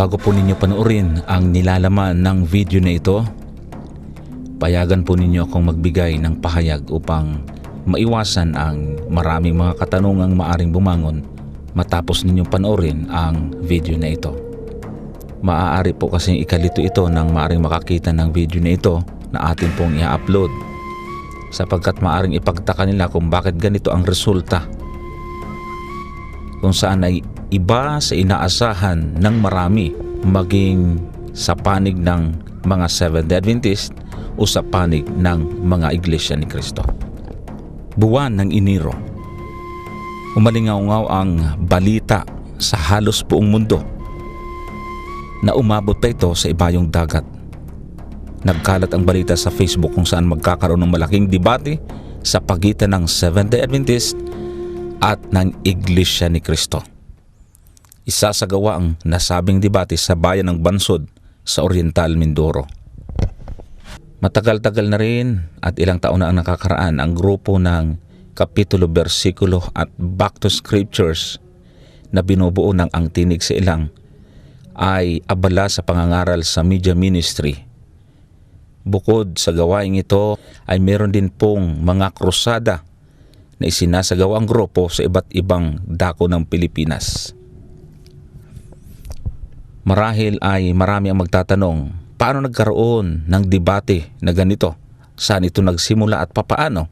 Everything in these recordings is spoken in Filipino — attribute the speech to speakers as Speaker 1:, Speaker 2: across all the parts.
Speaker 1: Bago po ninyo panoorin ang nilalaman ng video na ito, payagan po ninyo akong magbigay ng pahayag upang maiwasan ang maraming mga katanungang maaring bumangon matapos ninyong panoorin ang video na ito. Maaari po kasing ikalito ito nang maaring makakita ng video na ito na atin pong i-upload, sapagkat maaring ipagtaka nila kung bakit ganito ang resulta, kung saan ay iba sa inaasahan ng marami, maging sa panig ng mga Seventh-day Adventist o sa panig ng mga Iglesia ni Cristo. Buwan ng Enero, umalingaw-ngaw ang balita sa halos buong mundo na umabot pa ito sa ibayong dagat. Nagkalat ang balita sa Facebook kung saan magkakaroon ng malaking debate sa pagitan ng Seventh-day Adventist at ng Iglesia ni Cristo. Isasagawa ang nasabing debate sa bayan ng Bansod sa Oriental Mindoro. Matagal-tagal na rin at ilang taon na ang nakakaraan, ang grupo ng kapitulo, bersikulo at back to scriptures na binubuo ng Ang Tinig sa Ilang ay abala sa pangangaral sa media ministry. Bukod sa gawaing ito ay meron din pong mga krusada na isinasagawa ang grupo sa iba't ibang dako ng Pilipinas. Marahil ay marami ang magtatanong, paano nagkaroon ng debate na ganito? Saan ito nagsimula at papaano?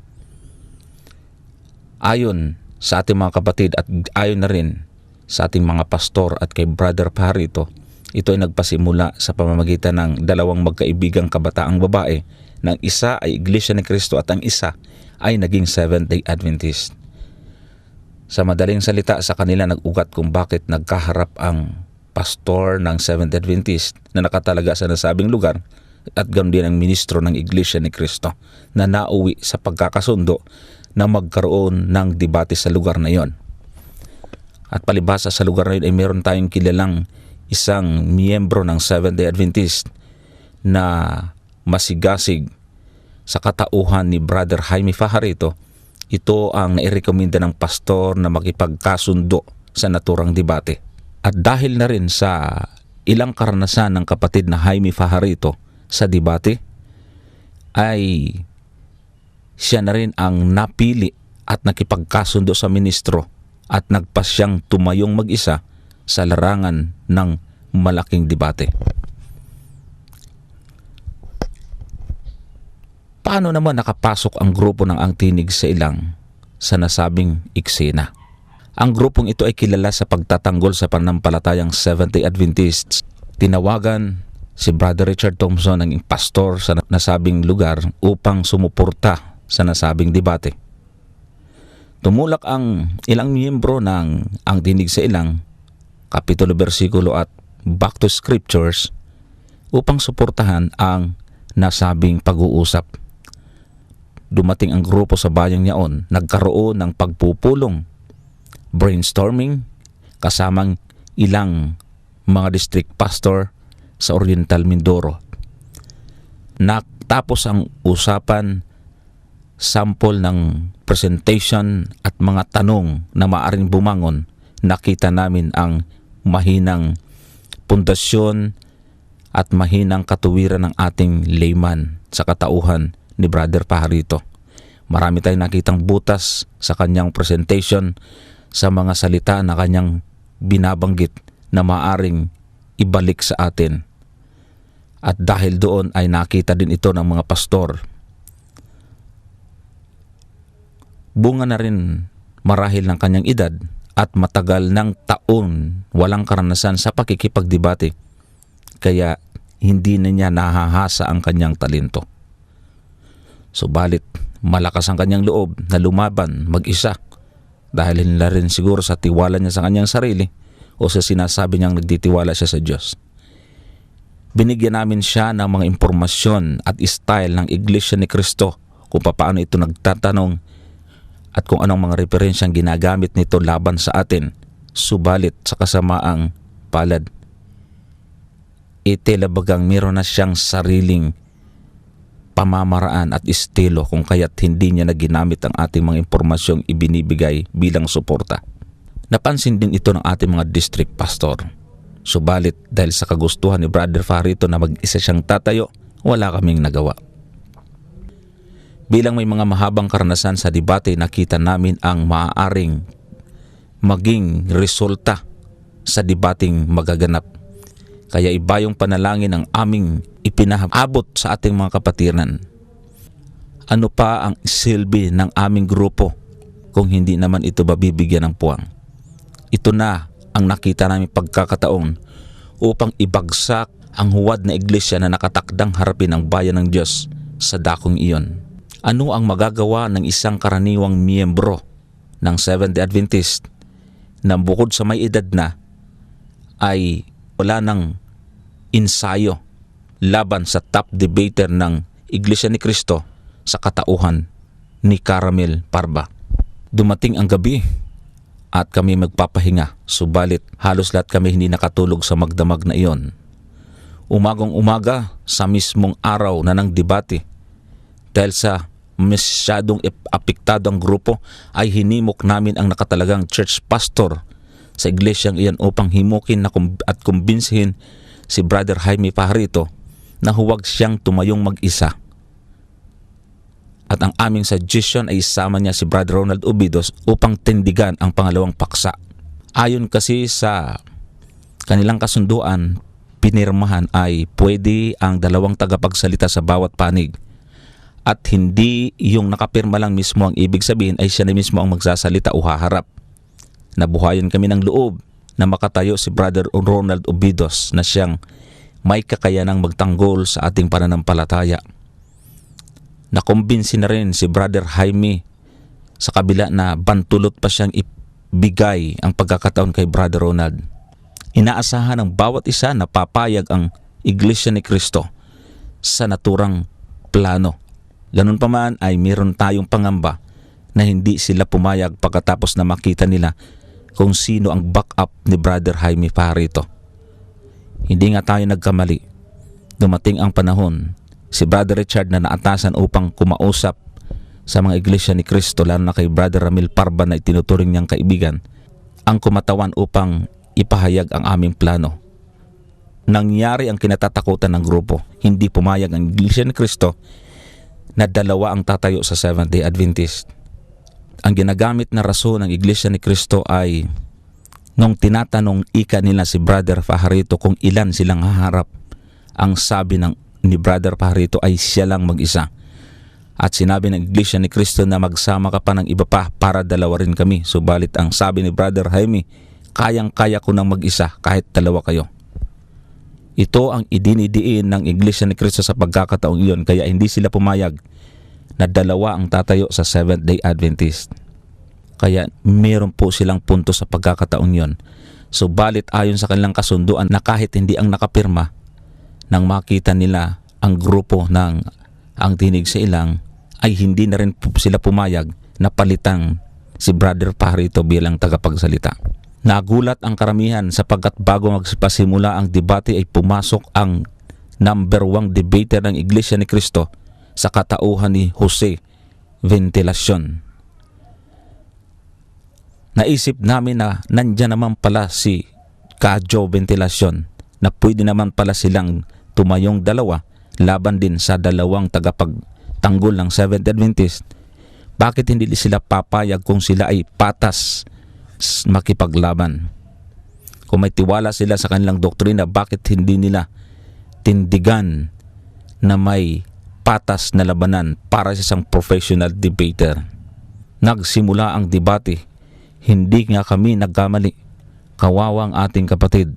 Speaker 1: Ayon sa ating mga kapatid at ayon na rin sa ating mga pastor at kay Brother Pajarito, ito ay nagpasimula sa pamamagitan ng dalawang magkaibigang kabataang babae, ng isa ay Iglesia ni Cristo at ang isa ay naging Seventh-day Adventist. Sa madaling salita, sa kanila nag-ugat kung bakit nagkaharap ang pastor ng Seventh-day Adventist na nakatalaga sa nasabing lugar at ganoon din ang ministro ng Iglesia ni Cristo na nauwi sa pagkakasundo na magkaroon ng debate sa lugar na yon. At palibhasa sa lugar na yun ay meron tayong kilalang isang miyembro ng Seventh-day Adventist na masigasig sa katauhan ni Brother Jaime Fajarito. Ito ang nairekomenda ng pastor na makipagkasundo sa naturang debate. At dahil na rin sa ilang karanasan ng kapatid na Jaime Fajarito sa debate, ay siya na rin ang napili at nakipagkasundo sa ministro at nagpasyang tumayong mag-isa sa larangan ng malaking debate. Paano naman nakapasok ang grupo ng Ang Tinig sa Ilang sa nasabing eksena? Ang grupong ito ay kilala sa pagtatanggol sa pananampalatayang Seventh-day Adventists. Tinawagan si Brother Richard Thompson, ang pastor sa nasabing lugar, upang sumuporta sa nasabing debate. Tumulak ang ilang miyembro ng Ang Tinig sa Ilang, kapitulo, bersikulo at back to scriptures upang suportahan ang nasabing pag-uusap. Dumating ang grupo sa bayang yaon, nagkaroon ng pagpupulong, brainstorming, kasamang ilang mga district pastor sa Oriental Mindoro. Natapos ang usapan, sample ng presentation at mga tanong na maaring bumangon, nakita namin ang mahinang pundasyon at mahinang katuwiran ng ating layman sa katauhan ni Brother Pajarito. Marami tayong nakitang butas sa kanyang presentation, sa mga salita na kanyang binabanggit na maaring ibalik sa atin. At dahil doon ay nakita din ito ng mga pastor. Bunga na rin marahil ng kanyang edad at matagal ng taon walang karanasan sa pakikipagdebate, kaya hindi na niya nahahasa ang kanyang talento. Subalit malakas ang kanyang loob na lumaban mag-isa, dahil nila rin siguro sa tiwala niya sa kanyang sarili o sa sinasabi niyang nagtitiwala siya sa Diyos. Binigyan namin siya ng mga impormasyon at style ng Iglesia ni Cristo, kung paano ito nagtatanong at kung anong mga referensyang ginagamit nito laban sa atin. Subalit sa kasamaang palad, itelabagang meron na siyang sariling pamamaraan at estilo, kung kaya't hindi niya na ginamit ang ating mga impormasyong ibinibigay bilang suporta. Napansin din ito ng ating mga district pastor. Subalit dahil sa kagustuhan ni Brother Fajarito na mag-isa siyang tatayo, wala kaming nagawa. Bilang may mga mahabang karanasan sa debate, nakita namin ang maaaring maging resulta sa debating magaganap. Kaya iba yung panalangin ang aming ipinahabot sa ating mga kapatiran. Ano pa ang silbi ng aming grupo kung hindi naman ito mabibigyan ng puwang? Ito na ang nakita namin pagkakataon upang ibagsak ang huwad na iglesia na nakatakdang harapin ang bayan ng Diyos sa dakong iyon. Ano ang magagawa ng isang karaniwang miyembro ng Seventh-day Adventist na bukod sa may edad na ay wala ng ensayo laban sa top debater ng Iglesia ni Cristo sa katauhan ni Caramel Parba? Dumating ang gabi at kami magpapahinga, subalit halos lahat kami hindi nakatulog sa magdamag na iyon. Umagong umaga sa mismong araw na ng debate, dahil sa masyadong apektado ang grupo, ay hinimok namin ang nakatalagang church pastor sa iglesyang iyan upang himukin at kumbinsihin si Brother Jaime Fajarito na huwag siyang tumayong mag-isa. At ang aming suggestion ay isama niya si Brother Ronald Ubidos upang tindigan ang pangalawang paksa. Ayon kasi sa kanilang kasunduan, pinirmahan ay pwede ang dalawang tagapagsalita sa bawat panig. At hindi yung nakapirma lang mismo ang ibig sabihin ay siya na mismo ang magsasalita o haharap. Nabuhayan kami ng loob na makatayo si Brother Ronald Ubidos na siyang may kakayanang magtanggol sa ating pananampalataya. Nakumbinsi na rin si Brother Jaime sa kabila na bantulot pa siyang ibigay ang pagkakataon kay Brother Ronald. Inaasahan ng bawat isa na papayag ang Iglesia ni Cristo sa naturang plano. Ganun pa man ay meron tayong pangamba na hindi sila pumayag pagkatapos na makita nila kung sino ang backup ni Brother Jaime Fajarito. Hindi nga tayo nagkamali. Dumating ang panahon, si Brother Richard na naatasan upang kumausap sa mga Iglesia ni Cristo, lalo na kay Brother Ramil Parba na itinuturing niyang kaibigan, ang kumatawan upang ipahayag ang aming plano. Nangyari ang kinatatakutan ng grupo. Hindi pumayag ang Iglesia ni Cristo na dalawa ang tatayo sa Seventh-day Adventist. Ang ginagamit na rason ng Iglesia ni Cristo ay nung tinatanong ika nila si Brother Fajarito kung ilan silang haharap, ang sabi ni Brother Fajarito ay siya lang mag-isa. At sinabi ng Iglesia ni Cristo na magsama ka pa ng iba pa para dalawa rin kami. Subalit ang sabi ni Brother Jaime, kayang-kaya ko nang mag-isa kahit dalawa kayo. Ito ang idinidiin ng Iglesia ni Cristo sa pagkakataong iyon, kaya hindi sila pumayag na dalawa ang tatayo sa Seventh-day Adventist. Kaya meron po silang punto sa pagkakataong iyon. Subalit ayon sa kanilang kasunduan na kahit hindi ang nakapirma, nang makita nila ang grupo ng ang tinig sa ilang, ay hindi na rin sila pumayag na palitan si Brother Fajarito bilang tagapagsalita. Nagulat ang karamihan sapagkat bago magpasimula ang debate ay pumasok ang number 1 debater ng Iglesia ni Cristo sa katauhan ni Jose Ventilacion. Naisip namin na nandyan naman pala si Kadyo Ventilacion na pwede naman pala silang tumayong dalawa laban din sa dalawang tagapagtanggol ng Seventh Adventist. Bakit hindi sila papayag kung sila ay patas makipaglaban? Kung may tiwala sila sa kanilang doktrina, bakit hindi nila tindigan na may patas na labanan para sa isang professional debater? Nagsimula ang debate. Hindi nga kami nagkamali. Kawawang ating kapatid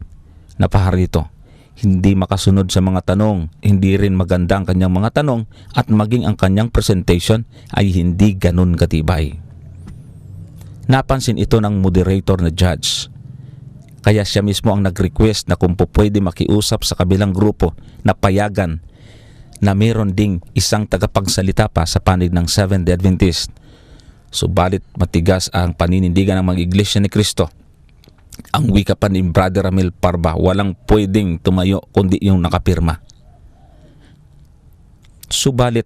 Speaker 1: na Fajarito. Hindi makasunod sa mga tanong, hindi rin maganda ang kanyang mga tanong, at maging ang kanyang presentation ay hindi ganun katibay. Napansin ito ng moderator na judge. Kaya siya mismo ang nag-request na kung pwede makiusap sa kabilang grupo na payagan na meron ding isang tagapagsalita pa sa panig ng Seventh-day Adventist. Subalit matigas ang paninindigan ng mga Iglesia ni Cristo. Ang wika pa ni Brother Ramil Parba, walang pwedeng tumayo kundi yung nakapirma. Subalit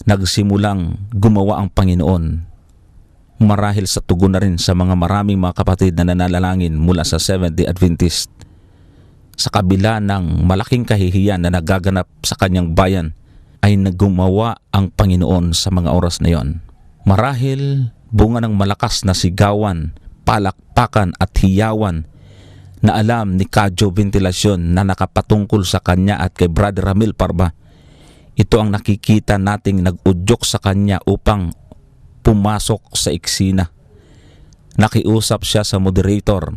Speaker 1: nagsimulang gumawa ang Panginoon marahil sa tugon na rin sa maraming mga kapatid na nanalangin mula sa Seventh-day Adventist sa kabila ng malaking kahihiyan na nagaganap sa kanyang bayan, ay naggumawa ang Panginoon sa mga oras na yon. Marahil bunga ng malakas na sigawan, palakpakan at hiyawan na alam ni Kadyo Ventilasyon na nakapatungkol sa kanya at kay Brother Ramil Parba. Ito ang nakikita nating nag-udyok sa kanya upang pumasok sa eksena. Nakiusap siya sa moderator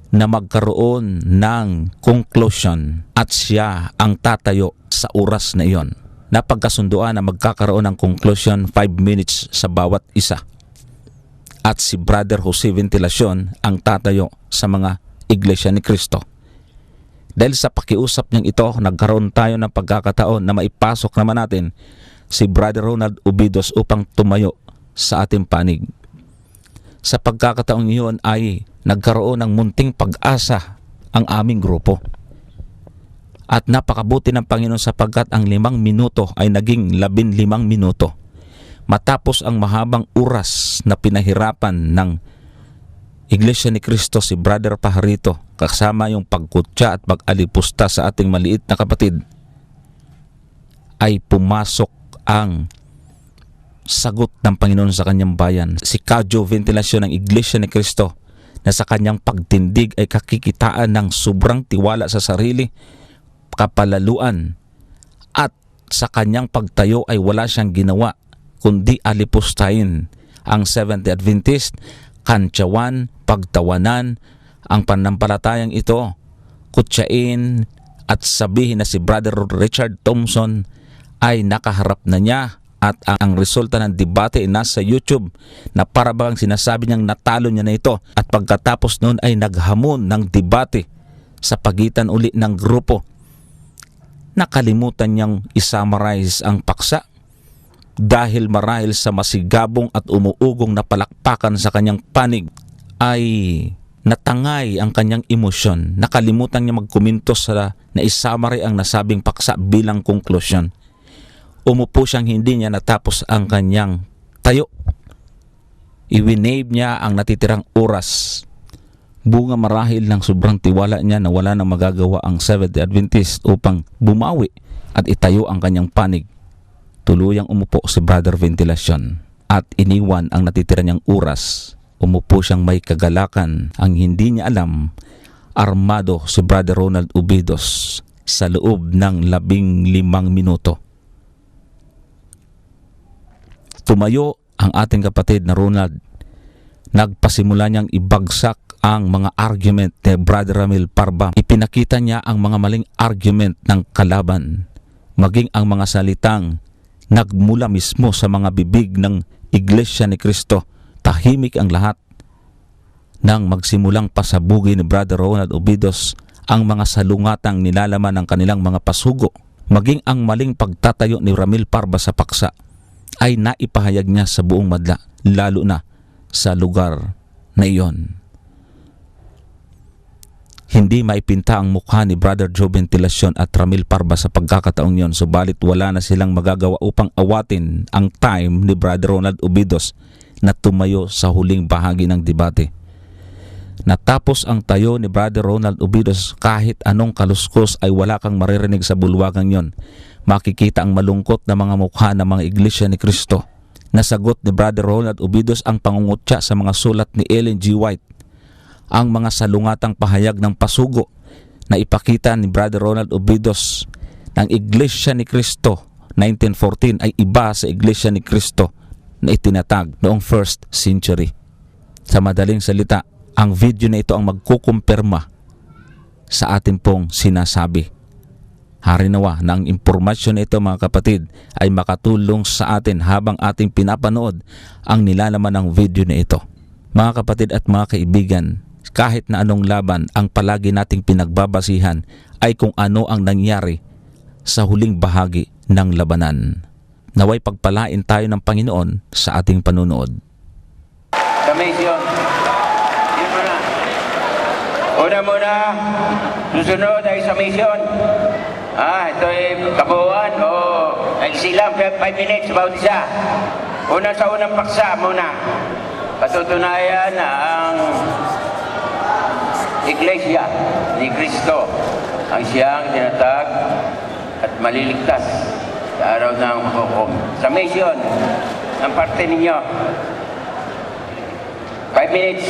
Speaker 1: na magkaroon ng conclusion at siya ang tatayo sa oras na iyon. Napagkasunduan na magkakaroon ng conclusion 5 minutes sa bawat isa. At si Brother Jose Ventilasyon ang tatayo sa mga Iglesia ni Cristo. Dahil sa pakiusap niyang ito, nagkaroon tayo ng pagkakataon na maipasok naman natin si Brother Ronald Ubidos upang tumayo sa ating panig. Sa pagkakataong iyon ay nagkaroon ng munting pag-asa ang aming grupo. At napakabuti ng Panginoon sapagkat ang 5 minuto ay naging 15 minuto. Matapos ang mahabang oras na pinahirapan ng Iglesia ni Cristo si Brother Pajarito kasama yung pagkutya at pag-alipusta sa ating maliit na kapatid, ay pumasok ang sagot ng Panginoon sa kanyang bayan. Si Kadyo Ventilasyon ng Iglesia ni Cristo na sa kanyang pagtindig ay kakikitaan ng sobrang tiwala sa sarili, kapalaluan, at sa kanyang pagtayo ay wala siyang ginawa kundi alipustahin ang Seventh-day Adventist, kantsawan, pagtawanan ang pananampalatayang ito, kutsain at sabihin na si Brother Richard Thompson ay nakaharap na niya. At ang resulta ng debate ay nasa YouTube na para bang sinasabi niyang natalo niya na ito. At pagkatapos noon ay naghamon ng debate sa pagitan uli ng grupo. Nakalimutan niyang isummarize ang paksa dahil marahil sa masigabong at umuugong na palakpakan sa kanyang panig ay natangay ang kanyang emosyon. Nakalimutan niya magkumintos na isummary ang nasabing paksa bilang konklusyon. Umupo siyang hindi niya natapos ang kanyang tayo. Iwinave niya ang natitirang oras. Bunga marahil ng sobrang tiwala niya na wala nang magagawa ang Seventh-day Adventist upang bumawi at itayo ang kanyang panig. Tuluyang umupo si Brother Ventilasyon at iniwan ang natitira niyang oras. Umupo siyang may kagalakan. Ang hindi niya alam, armado si Brother Ronald Ubidos sa loob ng 15 minuto. Tumayo ang ating kapatid na Ronald. Nagpasimula niyang ibagsak ang mga argument ni Brother Ramil Parba. Ipinakita niya ang mga maling argument ng kalaban, maging ang mga salitang nagmula mismo sa mga bibig ng Iglesia ni Cristo. Tahimik ang lahat nang magsimulang pasabugin ni Brother Ronald Ubidos ang mga salungatang nilalaman ng kanilang mga pasugo. Maging ang maling pagtatayo ni Ramil Parba sa paksa ay naipahayag niya sa buong madla, lalo na sa lugar na iyon. Hindi maipinta ang mukha ni Brother Joe Ventilasyon at Ramil Parba sa pagkakataong iyon, subalit wala na silang magagawa upang awatin ang time ni Brother Ronald Ubidos na tumayo sa huling bahagi ng debate. Natapos ang tayo ni Brother Ronald Ubidos, kahit anong kaluskos ay wala kang maririnig sa bulwagang yon. Makikita ang malungkot na mga mukha ng mga Iglesia ni Cristo. Nasagot ni Brother Ronald Ubidos ang pangungutya sa mga sulat ni Ellen G. White. Ang mga salungatang pahayag ng pasugo na ipakita ni Brother Ronald Ubidos ng Iglesia ni Cristo 1914 ay iba sa Iglesia ni Cristo na itinatag noong 1st century. Sa madaling salita, ang video na ito ang magkukumpirma sa ating pong sinasabi. Harinawa na ang impormasyon na ito, mga kapatid, ay makatulong sa atin habang ating pinapanood ang nilalaman ng video na ito. Mga kapatid at mga kaibigan, kahit na anong laban, ang palagi nating pinagbabasihan ay kung ano ang nangyari sa huling bahagi ng labanan. Naway pagpalain tayo ng Panginoon sa ating panunood.
Speaker 2: Sa mission, yun muna. Una-muna, susunod ay sa mission. Ito ay kabuuan o silang 5 minutes bawat isa. Una sa unang paksa muna. Patutunayan na ang Iglesia ni Cristo ang siyang tinatag at maliligtas sa araw ng hukom. Sa mission, ang parte ninyo, 5 minutes.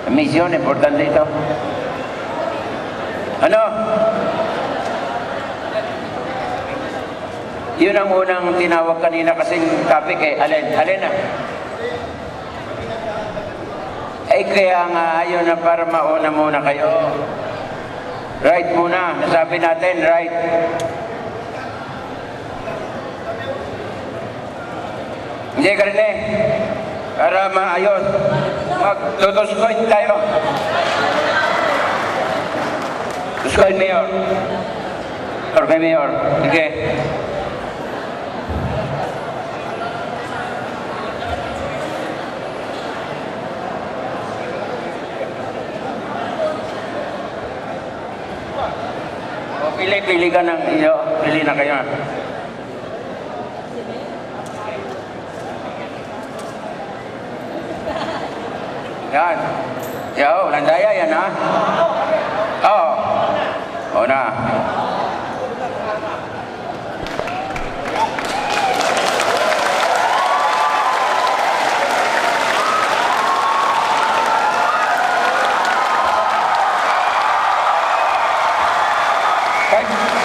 Speaker 2: Sa mission, importante ito. Ano? Yun ang unang tinawag kanina kasing topic eh. Alin na? Ay kaya nga yun na para mauna muna kayo. Right muna. Nasabi natin, right. Hindi ka rin eh. Para maayos. Magtutuskoin tayo. Tuskoin, Mayor. Or kay Mayor. Sige. Pili ka ng iyo. Pili na kayo. Yan. Yo, landaya yan ha. Oo. Oo na.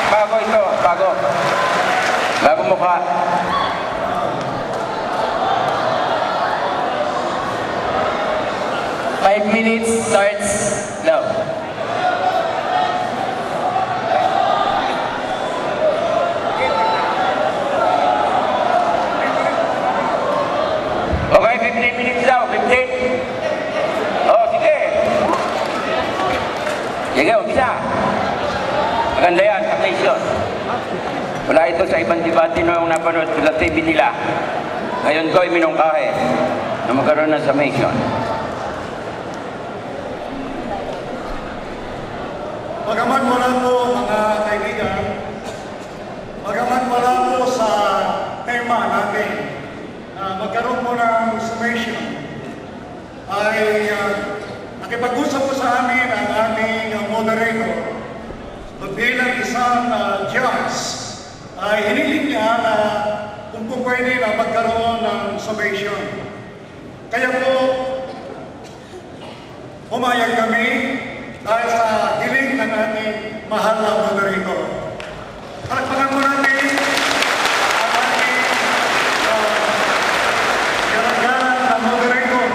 Speaker 2: Bago ito, bago. Bago mukha. Five minutes starts now. Okay, 15 minutes daw. 15. Oh, sige. Sige, umpisa. Maganda yan, submission. Wala ito sa ibang debate noong napanood ko sa TV nila. Ngayon ko ay minungkahe na magkaroon ng submission.
Speaker 3: Bagaman wala po mga kaibigan, bagaman wala po sa tema natin na magkaroon po ng summation, ay nakipag-usap po sa amin ang aming moderator bilang isang judge, ay hiniling niya na kung po pwede na magkaroon ng summation. Kaya po, pumayag kami dahil sa hiling ng ating mahal na moderator. Palakpakan mo natin ang ating karanggalan na moderator.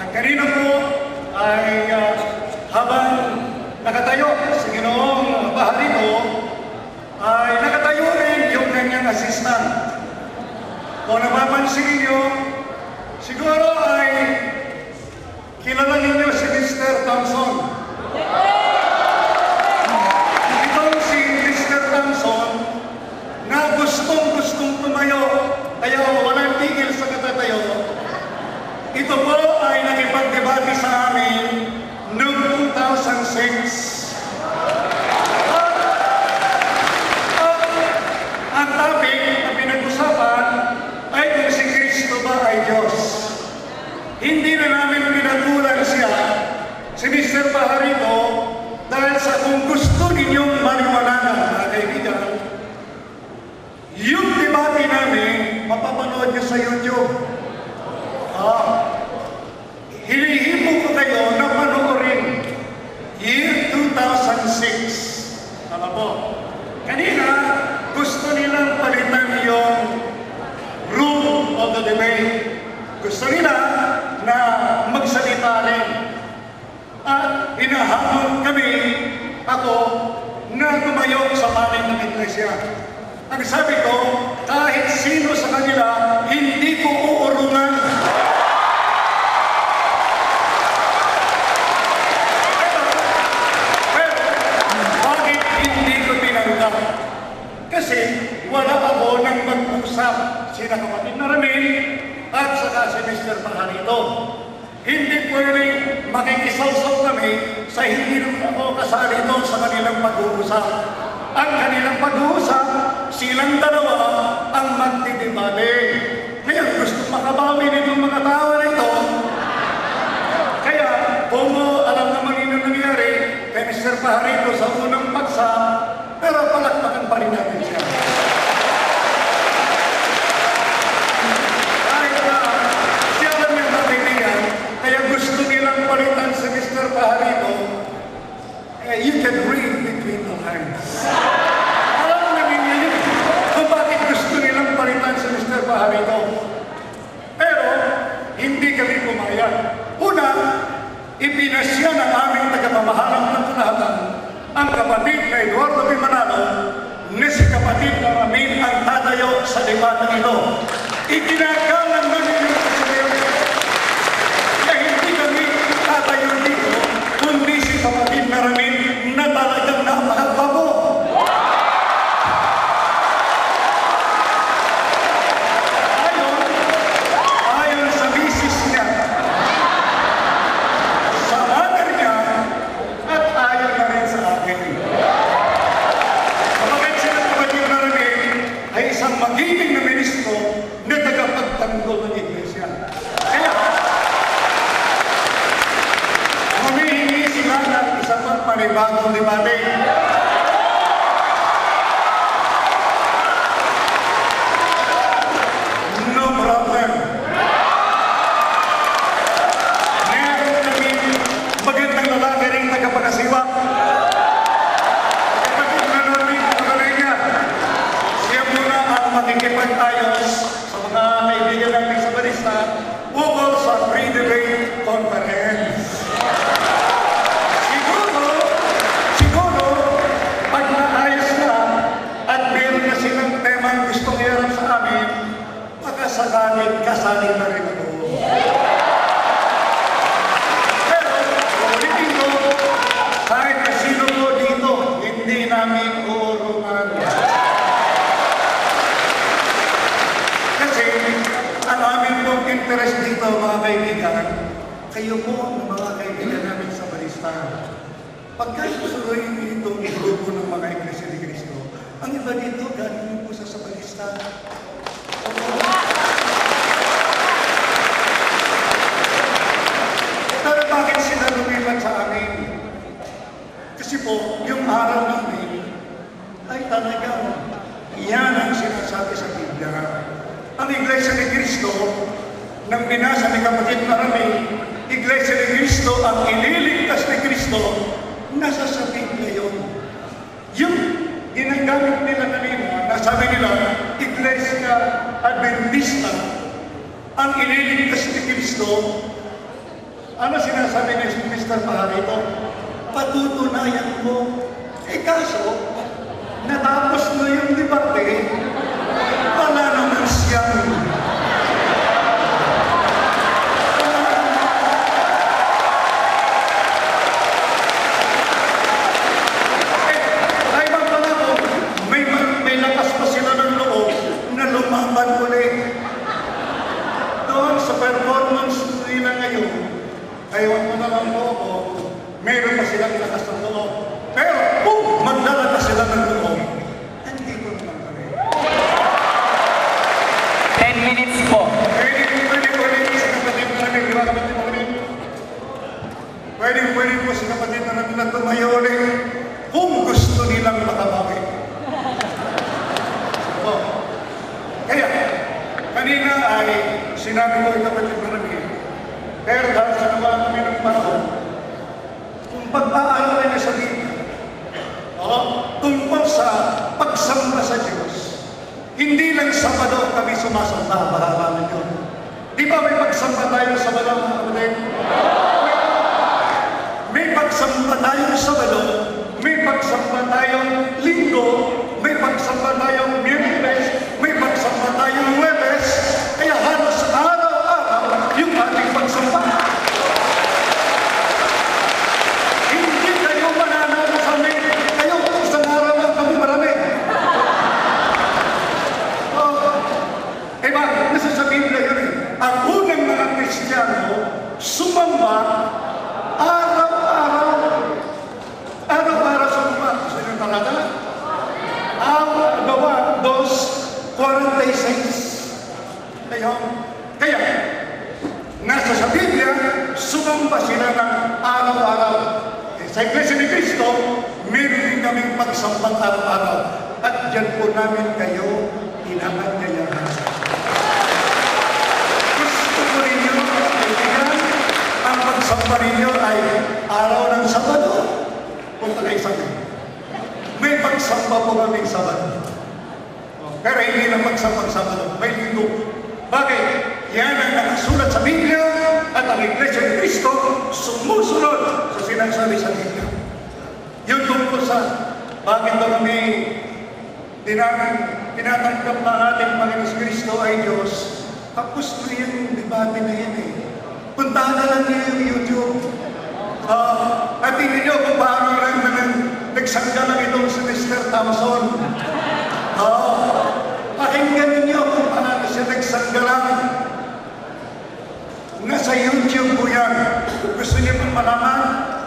Speaker 3: Ang kanina po ay habang nakatayo si Ginoong Pajarito, ay nakatayo rin yung kanyang assistant. Kung napapansin niyo, siguro ay kilala ninyo si Mr. Thompson. Itong si Mr. Thompson na gustong tumayo, kaya walang tigil sa katatayo. Ito po ay nakipagdebate sa amin noong 2006. Ang topic na pinag-usapan ay kung si Kristo ba ay Diyos. Hindi na namin pinatulan siya, si Mr. Pajarito, dahil sa kung gusto ninyong maniwalanan, mga kaibigan, yung debate namin, mapapanood nyo sa YouTube. Hinihimo ko kayo na panoorin. Year 2006. Tama po. Kanina, gusto nilang palitan yung rule of the debate. Gusto nila na magsalita rin. At hinahamon kami, ako, na tumayo sa panig ng iglesia. Ang sabi ko, kahit sino sa kanila, hindi ko uurungan. Pero, bakit hindi ko tinanggap? Kasi wala ako nang mag-usap sina kapatid na Ramil at saka si Mr. Pajarito. Hindi pwedeng makikisawsaw kami sa hindi naman ako kasali doon sa kanilang pag-uusap. Ang kanilang pag-uusap, silang dalawa ang magdidebate. Ngayon gusto makabawi nitong mga tao na ito. Kaya kung alam naman yun ang nangyari kay Mr. Pajarito sa unang paksa, pero palakpakan pa rin natin siya. Kahit na siya lang yung kaibigan, kaya gusto nilang palitan si Mr. Pajarito, you can read between the lines. Alam mo namin yun, kung bakit gusto nilang palitan si Mr. Pajarito. Pero, hindi kami pumayag. Una, ipinasya ng aming tagapamahalang ng kunahatan ang kapatid na Eduardo P. Manalo na si kapatid na Ramin ang tatayo sa debatang ito. Ikinagalang namin yung kasabihan na hindi kami tatayo dito, kundi si kapatid na Ramin na talagang napakagbago. Ayon sa misis niya, sa mother niya, at ayon na rin sa akin. Kapagkat sila kapatid na Ramin ay isang magiging na ministro na tagapagtanggol ng iglesia. Kaya, humihingi sila ng isa pang panibagong debate. No problem. Meron kami magandang lalaki rin tagapagasiwa. Kapatid na namin, pagkalay niya, siya muna ang makikipag-ayos sa mga kaibigan natin sa barista ukol sa pre-debate conference. Siguro, pag naayos na at meron na silang temang gustong iharap sa amin, kasali na rin ako. Pero, ulitin ko, kahit na sino po dito, hindi namin uurungan. Kasi, ang amin pong interest dito, mga kaibigan, kayo po ang mga kaibigan namin sa barista. Pagka susuloyin itong grupo ng mga Iglesia ni Cristo, ang iba dito, galing po sa barista. Pero bakit sila lumipat sa amin? Kasi po, yung araw namin ay talagang yan ang sinasabi sa Biblia. Ang Iglesia ni Cristo, nang binasa ni kapatid Marami, Iglesia ni Cristo, ang ililigtas ni Cristo, nasa sa Biblia yun. Yung ginagamit nila kanina, nasabi nila, Iglesia Adventista, ang ililigtas ni Cristo, ano sinasabi ni Mr. Pajarito? Patutunayan mo. Kaso, natapos na yung debate, wala naman siyang may lakas pa sila ng loob na lumaban ulit. Doon sa performance nila ngayon, ayaw mo na lang po ako, meron pa silang lakas ng loob. Pero kung maglalakas sila ng loob, hindi ko naman kami.
Speaker 2: 10 minutes po.
Speaker 3: Pwede sa kapatid na namin, di ba kapatid na namin? Pwede po sa kapatid na namin na tumayo ulit kung gusto nilang makabawi. Kaya, kanina ay sinabi ko yung kapatid na namin, pero dahil sa nawa kami ng panahon, kung pag-aaral na sa Biblia, tungkol sa pagsamba sa Diyos, hindi lang Sabado kami sumasamba, mahalaman yun. Di ba may pagsamba tayo sa Sabado, mga kapatid? May pagsamba tayong Sabado, may pagsamba tayong Linggo, may pagsamba tayong Miyerkules, may pagsamba tayong Huwebes, kaya halos araw-araw yung ating pagsamba. Hindi kayo mananalo sa amin, kayo isang araw lang kami marami. Bakit? Nasa sa Biblia yun eh. Ang unang mga Kristiyano, sumamba araw-araw. Araw-araw sumamba. Gusto nyo talaga? Gawa, 2:46. Kaya, nasa sa Biblia, sumamba sila ng araw-araw. Sa Iglesia ni Cristo, meron din kaming pagsambang araw-araw. At dyan po namin kayo inaanyayahan. Gusto ko ninyo, kaibigan, ang pagsamba ninyo ay araw ng Sabado. Punta kayo sa akin. May pagsamba po kaming Sabado. Pero hindi na pagsambang-Sabado. May linggo. Bakit? Yan ang nakasulat sa Biblia at ang Iglesia ni Cristo sumusunod sa sinasabi sa Biblia. Yun tungkol sa bakit ba kami tinatanggap na ating Panginoon Cristo ay Diyos. Tapos ko yung debate na yan eh. Puntahan na lang niyo yung YouTube. At hindi niyo kung paano lang nagsangga lang itong si Mr. Thompson. Pakinggan ninyo kung paano siya nagsangga lang. Nasa YouTube po yan. Gusto niyo pong malaman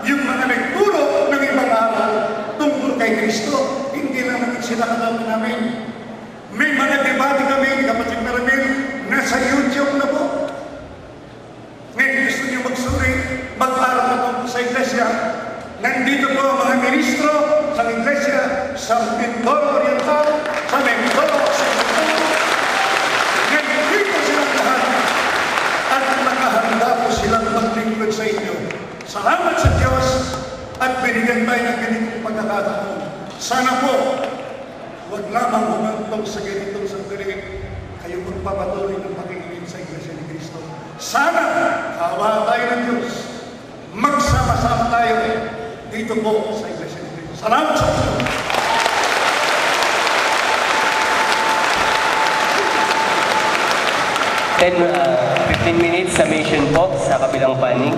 Speaker 3: yung mga nagturo ng ibang aral tungkol kay Kristo. Hindi lang namin sila kasama namin. May mga debate kami, kapatid na rin, nasa YouTube na po. Ngayon gusto niyo magsuri, mag-aral na po sa iglesia. Nandito po ang mga ministro sa iglesia, sa Mindoro Oriental, sa Mindoro Occidental. Nandito silang lahat. At nakahanda po silang maglingkod sa inyo. Salamat sa Diyos at binigyan tayo ng ganitong pagkakataon. Sana po, huwag lamang humantong sa ganitong sandali kayo magpapatuloy ng pag-iingin sa Iglesia ni Cristo. Sana, kawa tayo ng Diyos. Magsama-sama tayo dito po sa Iglesia ni Cristo. Salamat sa Diyos.
Speaker 4: Then, 15 minutes summation po sa kabilang panig.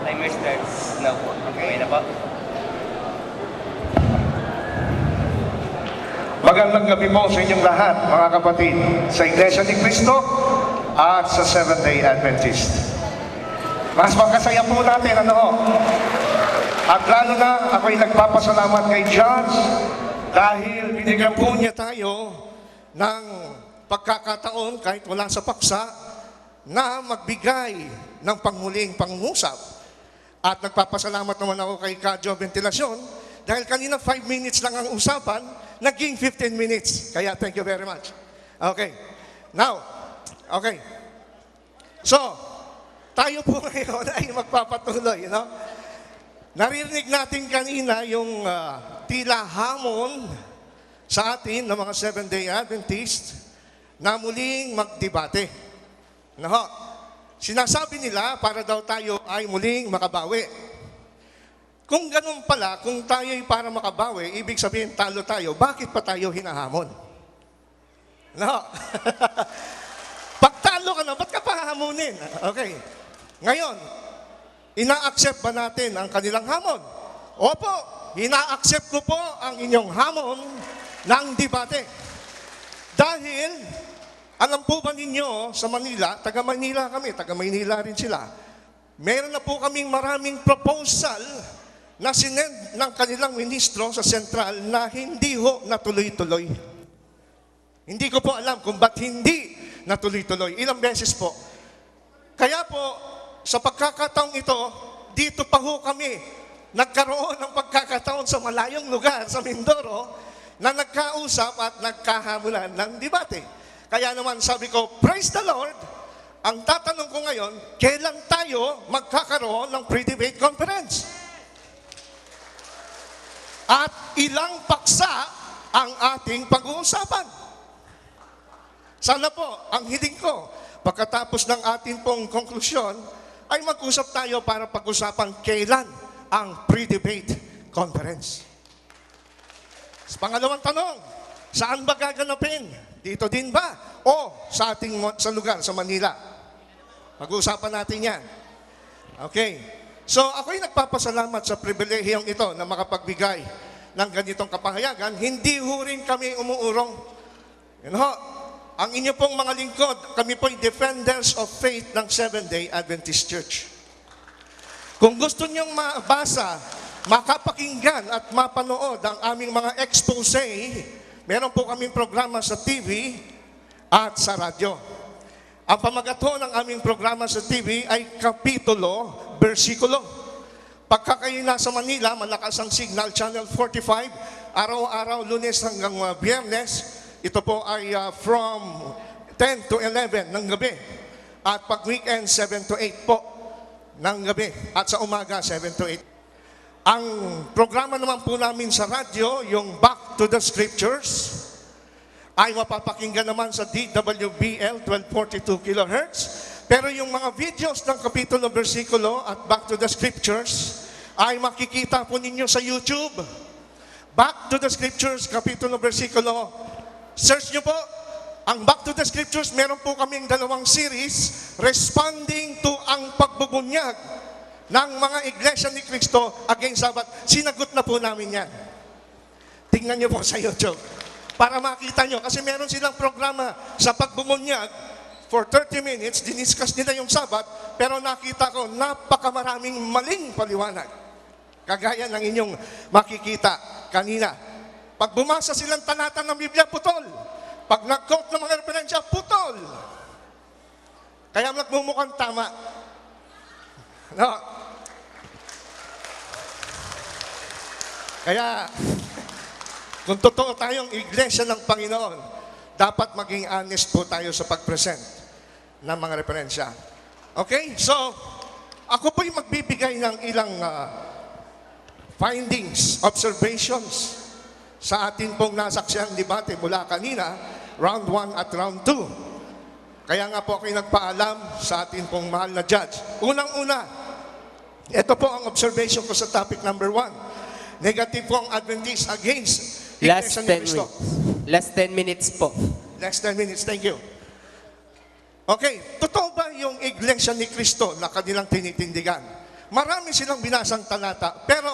Speaker 4: Timer starts now po. Okay na po.
Speaker 5: Magandang gabi po sa inyong lahat, mga kapatid, sa Iglesia ni Cristo at sa Seventh-day Adventist. Mas magkasaya po natin, At lalo na, ako'y nagpapasalamat kay Judge dahil binigyan po niya tayo ng pagkakataon, kahit wala sa paksa, na magbigay ng panghuling pangungusap. At nagpapasalamat naman ako kay Kadyo Ventilasyon dahil kanina 5 minutes lang ang usapan, naging 15 minutes. Kaya thank you very much. Okay. Now, okay. So, tayo po ngayon ay magpapatuloy, Naririnig natin kanina yung tila hamon sa atin ng mga Seventh-day Adventist na muling magdebate. Sinasabi nila para daw tayo ay muling makabawi. Kung ganun pala, kung tayo ay para makabawi, ibig sabihin talo tayo, bakit pa tayo hinahamon? Pag talo ka na, ba't ka pa hahamunin? Okay. Ngayon, ina-accept ba natin ang kanilang hamon? Opo, ina-accept ko po ang inyong hamon ng debate. Dahil, alam po ba ninyo, sa Manila, taga-Manila kami, taga-Manila rin sila, meron na po kaming maraming proposal na sinend ng kanilang ministro sa sentral na hindi ho natuloy-tuloy. Hindi ko po alam kung ba't hindi natuloy-tuloy. Ilang beses po. Kaya po, sa pagkakataong ito, dito pa ho kami nagkaroon ng pagkakataon sa malayong lugar, sa Mindoro, na nagkausap at nagkahamulan ng debate. Kaya naman sabi ko, praise the Lord, ang tatanong ko ngayon, kailan tayo magkakaroon ng pre-debate conference? At ilang paksa ang ating pag-uusapan? Sana po, ang hiling ko, pagkatapos ng ating pong konklusyon, ay mag-usap tayo para pag-usapan kailan ang pre-debate conference. Pangalawang tanong, saan ba gaganapin? Dito din ba? O sa lugar, sa Manila? Pag-uusapan natin yan. Okay. So ako'y nagpapasalamat sa pribilehiyong ito na makapagbigay ng ganitong kapahayagan. Hindi ho rin kami umuurong. Yan ho. Ang inyo pong mga lingkod, kami po'y defenders of faith ng Seventh-day Adventist Church. Kung gusto niyong mabasa, makapakinggan at mapanood ang aming mga expose, meron po kaming programa sa TV at sa radyo. Ang pamagat ho ng aming programa sa TV ay kapitulo, bersikulo. Pagka kayo nasa Manila, malakas ang signal, Channel 45, araw-araw, Lunes hanggang Biyernes. Ito po ay from 10 to 11 ng gabi. At pag weekend, 7 to 8 po ng gabi. At sa umaga, 7 to 8. Ang programa naman po namin sa radyo, yung Back to the Scriptures, ay mapapakinggan naman sa DWBL 1242 kHz. Pero yung mga videos ng kapitulo, bersikulo at Back to the Scriptures ay makikita po ninyo sa YouTube. Back to the Scriptures, kapitulo, bersikulo. Search nyo po. Ang Back to the Scriptures, meron po kaming dalawang series responding to ang pagbubunyag ng mga iglesia ni Cristo against Sabbath. Sinagot na po namin yan. Tingnan nyo po sa YouTube para makita nyo. Kasi meron silang programa sa pagbubunyag for 30 minutes, diniscuss nila yung Sabbath, pero nakita ko napakamaraming maling paliwanag. Kagaya ng inyong makikita kanina. Pag bumasa silang talata ng Biblia, putol. Pag nag-quote ng mga referensya, putol. Kaya nagmumukhang tama. No. Kaya, kung totoo tayong iglesia ng Panginoon, dapat maging honest po tayo sa pag-present ng mga referensya. Okay? So, ako po'y magbibigay ng ilang findings, observations sa atin pong nasaksiyang debate mula kanina, round 1 at round 2. Kaya nga po ako'y nagpaalam sa atin pong mahal na judge. Unang-una, ito po ang observation ko sa topic number 1. Negative po ang Adventist against
Speaker 4: Last
Speaker 5: Iglesia
Speaker 4: 10
Speaker 5: ni Cristo.
Speaker 4: minutes. Last 10 minutes po.
Speaker 5: Last 10 minutes, thank you. Okay, totoo ba yung Iglesia ni Cristo na kanilang tinitindigan? Marami silang binasang talata, pero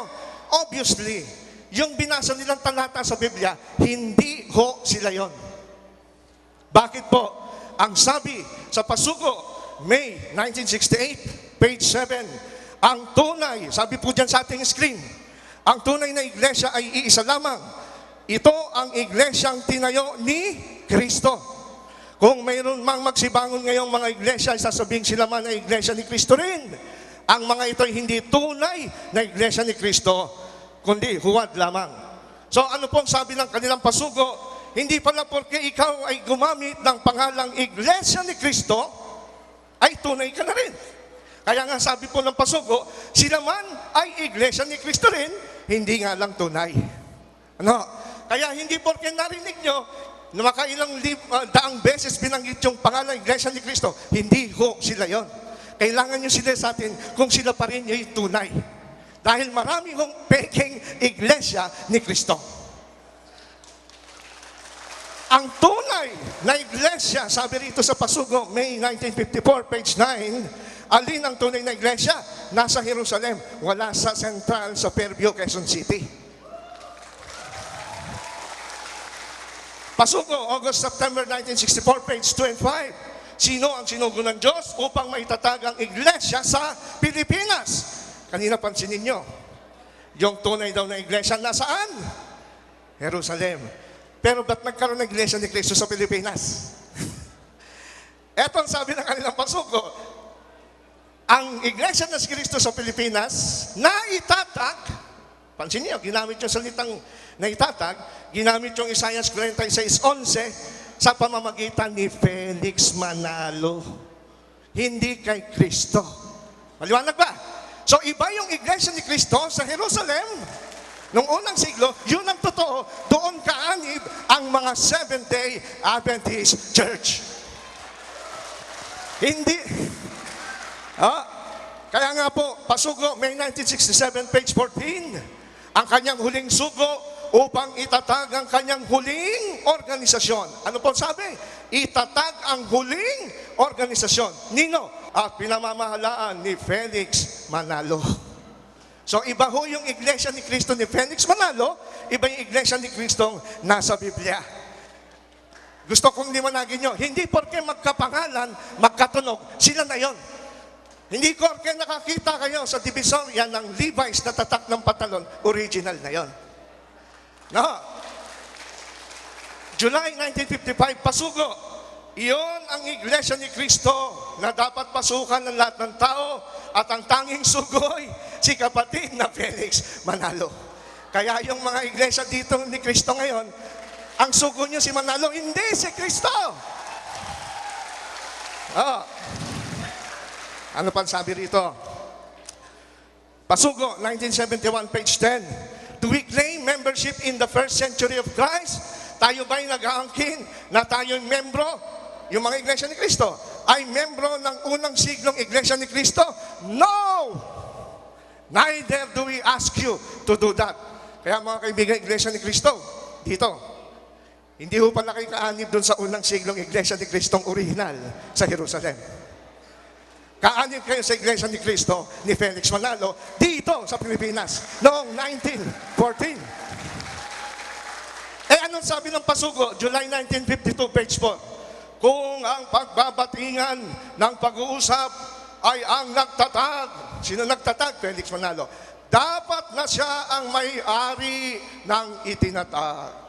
Speaker 5: obviously, yung binasa nilang talata sa Biblia, hindi ho sila yon. Bakit po? Ang sabi sa Pasugo, May 1968, page 7, ang tunay, sabi po dyan sa ating screen, ang tunay na iglesia ay iisa lamang. Ito ang iglesyang tinayo ni Kristo. Kung mayroon mang magsibangon ngayong mga iglesia, sasabihin sila man ay iglesia ni Kristo rin. Ang mga ito ay hindi tunay na iglesia ni Kristo, kundi huwad lamang. So ano pong sabi ng kanilang pasugo? Hindi pala porque ikaw ay gumamit ng pangalang iglesia ni Kristo, ay tunay ka na rin. Kaya nga sabi po ng pasugo, sila man ay iglesia ni Kristo rin, hindi nga lang tunay. Ano? Kaya hindi porque narinig nyo na makailang daang beses binanggit yung pangalan iglesia ni Kristo, hindi ho sila yon. Kailangan nyo sila sa atin kung sila pa rin ay tunay. Dahil marami hong peking iglesia ni Kristo. Ang tunay na iglesia, sabi rito sa Pasugo, May 1954, page 9, alin ang tunay na iglesia? Nasa Jerusalem, wala sa Central, sa Fairview, Quezon City. Pasugo, August-September 1964, page 2 and 5. Sino ang sinugo ng Diyos upang maitatag ang iglesia sa Pilipinas? Kanina pansinin nyo, yung tunay daw na iglesia nasaan? Jerusalem. Pero ba't nagkaroon ng iglesia ni Cristo sa Pilipinas? Eto ang sabi ng kanilang pasugo, ang iglesia ng Cristo sa Pilipinas na itatag, pansin niyo, ginamit yung salitang na itatag, ginamit yung Isaiah 46:11 sa pamamagitan ni Felix Manalo. Hindi kay Kristo. Maliwanag ba? So iba yung iglesia ni Cristo sa Jerusalem. Noong unang siglo, yun ang totoo. Doon kaanib ang mga Seventh-day Adventist Church. Hindi. Kaya nga po, Pasugo, May 1967, page 14, ang kanyang huling sugo upang itatag ang kanyang huling organisasyon. Ano po sabi? Itatag ang huling organisasyon. Nino? At pinamamahalaan ni Felix Manalo. So iba ho yung Iglesia ni Cristo ni Felix Manalo, iba yung Iglesia ni Cristo nasa Biblia. Gusto kong liwanagin nyo, hindi porke magkapangalan, magkatunog, sila na yon. Hindi porke nakakita kayo sa divisorya ng Levi's na tatak ng patalon, original na yon. No. July 1955, pasugo. Iyon ang Iglesia ni Cristo na dapat pasukan ng lahat ng tao at ang tanging sugoy, si kapatid na Felix Manalo. Kaya yung mga iglesia dito ni Cristo ngayon, ang sugo nyo si Manalo, hindi si Cristo. Oh. Ano pang sabi rito? Pasugo, 1971, page 10. Do we claim membership in the first century of Christ? Tayo ba'y nag-aangkin na tayo'y membro? Yung mga iglesia ni Cristo ay membro ng unang siglong iglesia ni Cristo? No! Neither do we ask you to do that. Kaya mga kaibigan, iglesia ni Cristo, dito, hindi ho pala kayo kaanib doon sa unang siglong iglesia ni Cristong original sa Jerusalem. Kaanib kayo sa iglesia ni Cristo ni Felix Manalo dito sa Pilipinas noong 1914. Anong sabi ng pasugo? July 1952, page 4. Kung ang pagbabatingan ng pag-uusap ay ang nagtatag. Sino nagtatag? Felix Manalo. Dapat na siya ang may-ari ng itinatag.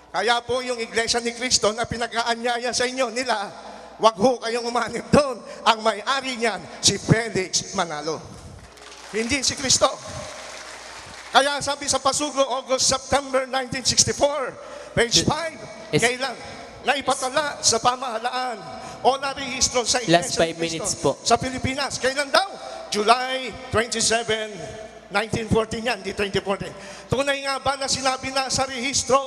Speaker 5: Kaya po yung Iglesia ni Cristo na pinag-aanyaya sa inyo nila, wag ho kayong umanib doon. Ang may-ari niyan, si Felix Manalo. Hindi si Cristo. Kaya sabi sa pasugo, August-September 1964, page 5,
Speaker 4: Yes.
Speaker 5: kailan naipatala sa pamahalaan o narehistro sa Iglesia
Speaker 4: Last 5
Speaker 5: ni Cristo
Speaker 4: minutes po.
Speaker 5: sa Pilipinas. Kailan daw? July 27, 1914 yan, di 2014. Tunay nga ba na sinabi na sa rehistro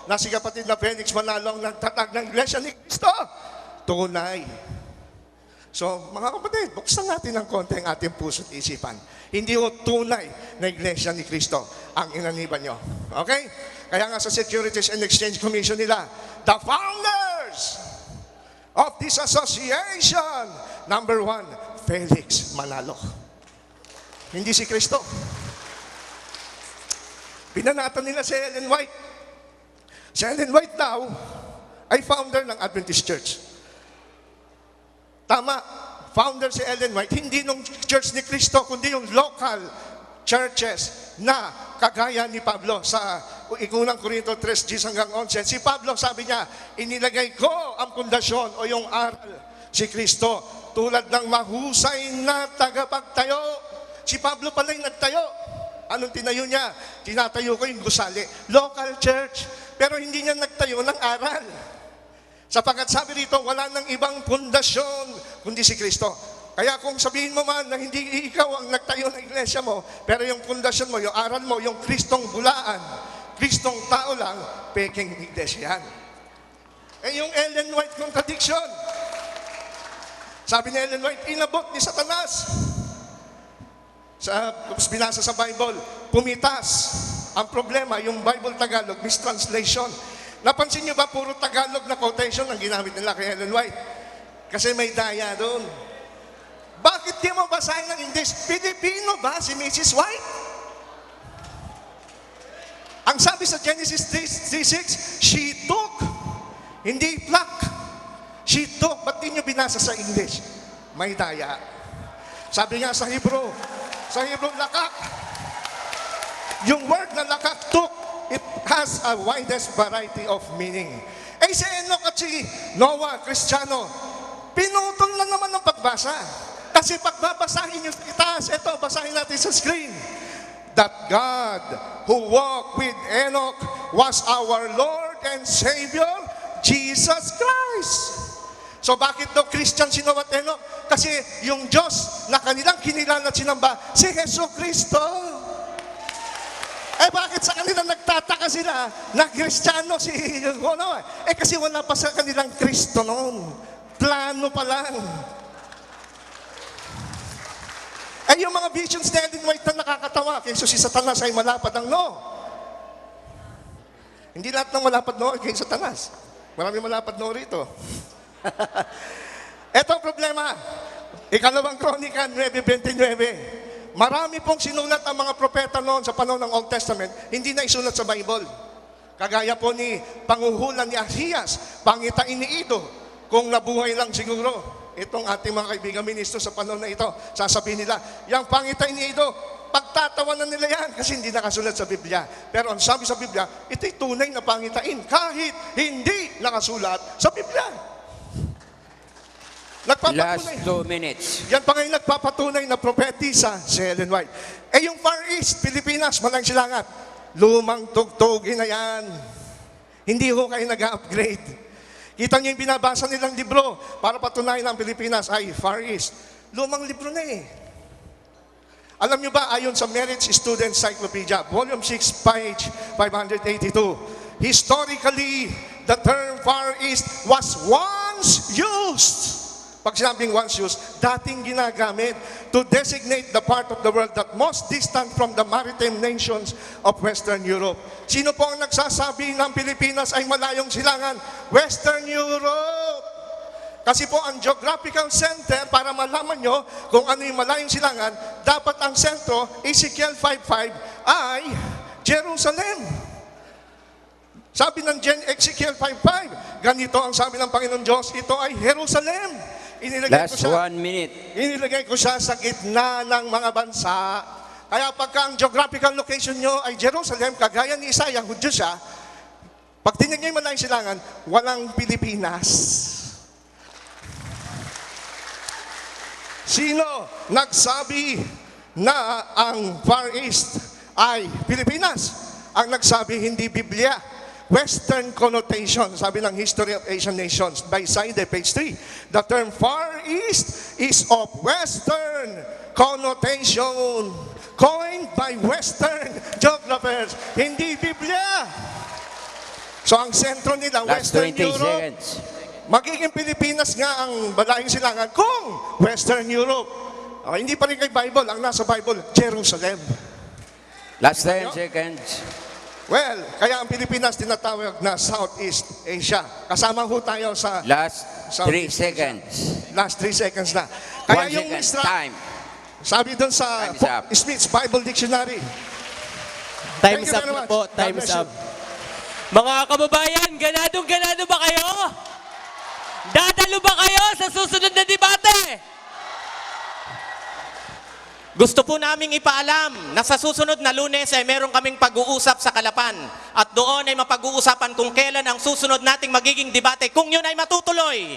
Speaker 5: na si kapatid na Felix Manalo ang nagtatag ng Iglesia ni Cristo? Tunay. So, mga kapatid, buksan natin ng konti ang ating puso at isipan. Hindi ho tunay na Iglesia ni Cristo ang inaniban nyo. Okay? Kaya nga sa Securities and Exchange Commission nila, the founders of this association, number 1, Felix Manalo. Hindi si Cristo. Pinanatan nila si Ellen White. Si Ellen White daw ay founder ng Adventist Church. Tama, founder si Ellen White, hindi nung church ni Cristo, kundi yung local churches na kagaya ni Pablo sa unang Korinto 3:10 hanggang 11. Si Pablo, sabi niya, inilagay ko ang pundasyon o yung aral si Cristo tulad ng mahusay na tagapagtayo. Si Pablo pala yung nagtayo. Anong tinayo niya? Tinatayo ko yung gusali. Local church. Pero hindi niya nagtayo ng aral. Sapagkat sabi rito, wala nang ibang pundasyon kundi si Kristo. Kaya kung sabihin mo man na hindi ikaw ang nagtayo ng iglesia mo, pero yung pundasyon mo, yung aral mo, yung Kristong bulaan, Kristong tao lang, peking iglesia yan. Yung Ellen White contradiction. Sabi ni Ellen White, inabot ni Satanas. Binasa sa Bible, pumitas. Ang problema, yung Bible Tagalog, mistranslation. Napansin niyo ba, puro Tagalog na quotation ang ginamit nila kay Ellen White? Kasi may daya doon. Bakit di mo basahin ng English? Pilipino ba si Mrs. White? Ang sabi sa Genesis 3:6, she took, hindi pluck. She took. Ba't di niyo binasa sa English? May daya. Sabi nga sa Hebrew, lakak. Yung word na lakak, took, it has a widest variety of meaning. Si Enoch at si Noah, Kristiyano, pinutol lang naman ng pagbasa. Kasi pagbabasahin yung itaas, ito, basahin natin sa screen. That God who walked with Enoch was our Lord and Savior, Jesus Christ. So bakit daw Christian si Noah at Enoch? Kasi yung Diyos na kanilang kinilan at sinamba, si Jesu Cristo. Bakit sa kanila nagtataka sila na Kristiyano si Noah? Kasi wala pa sa kanilang Kristo noon. Plano pa lang. Yung mga visions ni Ellen White na nakakatawa, kaysa si Satanas ay malapad ang no. Hindi lahat ng malapad noo kay Satanas. Marami malapad noo rito. Ito ang problema. Ikalawang Kronika 9:29. Marami pong sinulat ang mga propeta noon sa panahon ng Old Testament, hindi na isulat sa Bible. Kagaya po ni panguhulan ni Ahiyas, pangitain ni Ido, kung nabuhay lang siguro. Itong ating mga kaibigan ministro sa panahon na ito, sasabihin nila, yung pangitain ni Ido, pagtatawanan nila yan kasi hindi nakasulat sa Biblia. Pero ang sabi sa Biblia, ito'y tunay na pangitain kahit hindi nakasulat sa Biblia.
Speaker 2: Last
Speaker 5: Nagpapatunay.
Speaker 2: 2 minutes.
Speaker 5: Yan pa ngayon nagpapatunay na propetisa si Ellen White. Eh yung Far East, Pilipinas, Malang Silangat, lumang tugtugin na yan. Hindi ho kayo nag-upgrade. Kita niyo yung binabasa nilang libro para patunayan ng Pilipinas ay Far East. Lumang libro na eh. Alam niyo ba, ayon sa Merit Student Encyclopedia, Volume 6, page 582, historically, the term Far East was once used. Pag sinabing once used, dating ginagamit to designate the part of the world that most distant from the maritime nations of Western Europe. Sino po ang nagsasabi ng Pilipinas ay malayong silangan? Western Europe! Kasi po ang geographical center, para malaman nyo kung ano yung malayong silangan, dapat ang sentro, Ezekiel 5:5, ay Jerusalem. Sabi ng Ezekiel 5:5, ganito ang sabi ng Panginoon Diyos, ito ay Jerusalem.
Speaker 2: Last 1 minute.
Speaker 5: Inilagay ko siya sa gitna ng mga bansa. Kaya pagka ang geographical location nyo ay Jerusalem, kagaya ni Isaiah, Hudyo siya, pag tingnan nyo yung malayong silangan, walang Pilipinas. Sino nagsabi na ang Far East ay Pilipinas? Ang nagsabi hindi Biblia. Western connotation, sabi ng History of Asian Nations, by Saide, page 3. The term Far East is of Western connotation, coined by Western geographers, hindi Biblia. So ang sentro nila,
Speaker 2: Last
Speaker 5: Western
Speaker 2: 20
Speaker 5: Europe,
Speaker 2: seconds.
Speaker 5: magiging Pilipinas nga ang malayong silangan kung Western Europe. Hindi pa rin kay Bible, ang nasa Bible, Jerusalem.
Speaker 2: Last 10 seconds.
Speaker 5: Well, kaya ang Pilipinas tinatawag na Southeast Asia. Kasama ho tayo sa
Speaker 2: Last 3
Speaker 5: Southeast
Speaker 2: seconds.
Speaker 5: last 3 seconds na.
Speaker 2: 1
Speaker 5: Kaya yung
Speaker 2: second. Time.
Speaker 5: sabi doon sa
Speaker 2: Time is up.
Speaker 5: Smith's Bible Dictionary.
Speaker 6: Time's
Speaker 5: Thank you
Speaker 6: up
Speaker 5: very
Speaker 6: na
Speaker 5: much.
Speaker 6: po.
Speaker 5: God
Speaker 6: Time's
Speaker 5: bless you.
Speaker 6: up. Mga kababayan, ganado ba kayo? Dadalo ba kayo sa susunod na debate? Gusto po naming ipaalam na sa susunod na Lunes ay meron kaming pag-uusap sa Kalapan. At doon ay mapag-uusapan kung kailan ang susunod nating magiging debate, kung yun ay matutuloy.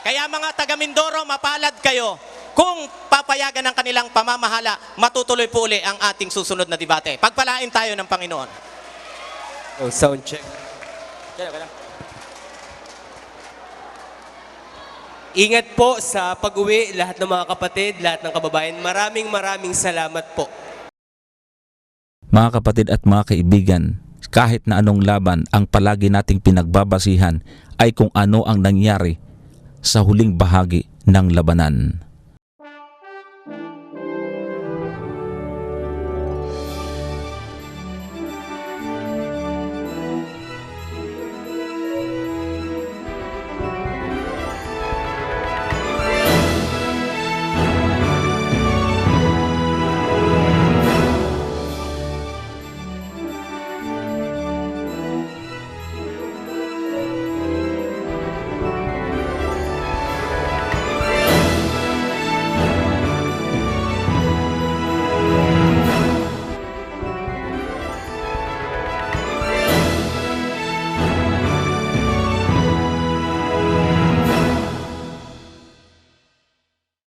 Speaker 6: Kaya mga taga Mindoro, mapalad kayo. Kung papayagan ng kanilang pamamahala, matutuloy po uli ang ating susunod na debate. Pagpalain tayo ng Panginoon.
Speaker 4: Oh, sound check. Ingat po sa pag-uwi, lahat ng mga kapatid, lahat ng kababayan. Maraming salamat po.
Speaker 1: Mga kapatid at mga kaibigan, kahit na anong laban, ang palagi nating pinagbabasihan ay kung ano ang nangyari sa huling bahagi ng labanan.